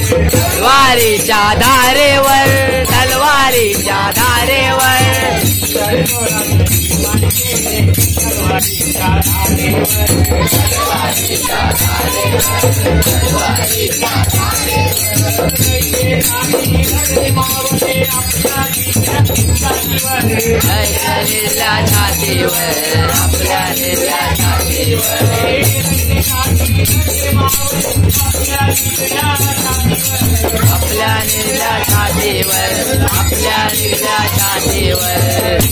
तलवारीच्या धारेवर तलवारीच्या धारेवर निर्ला छातीवर आपल्या निर्ला छातीवर आपल्या निर्ला छातीवर आपल्या निर्ला छातीवर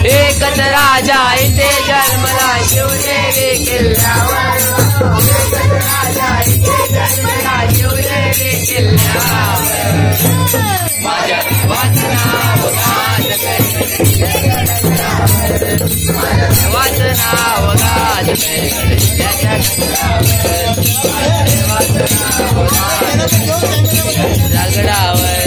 एकच राजा इथे जन्मला शिवनेरी किल्ल्यावर राजा इथे जन्मला शिवनेरी किल्ल्यावर माझ्या वाचनाव गात वाचनाव गात दगडावर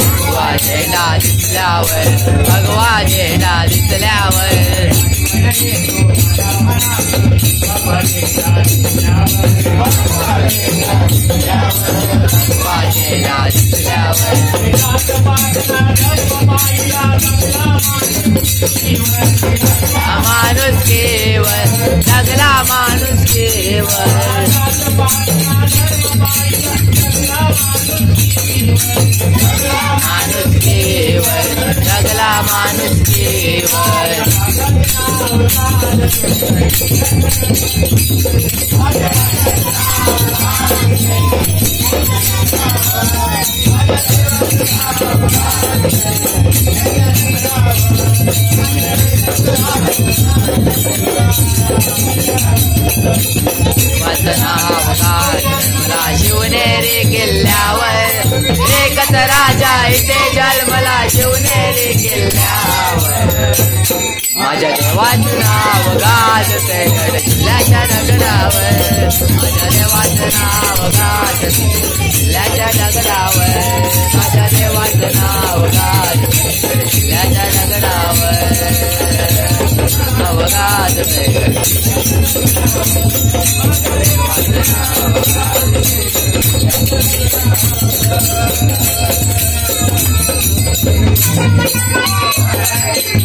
भगवा झेंडा दिसल्यावर भगवा झेंडा दिसल्यावर भगवा झेंडा दिसल्यावर माणूस केवर जगला माणूस केवर माणूस केवर जगला माणूस केवर शिवनेरी किल्ल्यावर एकच राजा इथे जन्मला शिवनेरी किल्ल्यावर माझ्या देवाचं नाव गाजतंय गड किल्ल्याच्या दगडावर माझ्या देवाचं नाव गाजतंय किल्ल्याच्या दगडावर माझ्या देवाचं नाव गाजतंय गड किल्ल्याच्या दगडावर नाव गाजतंय गड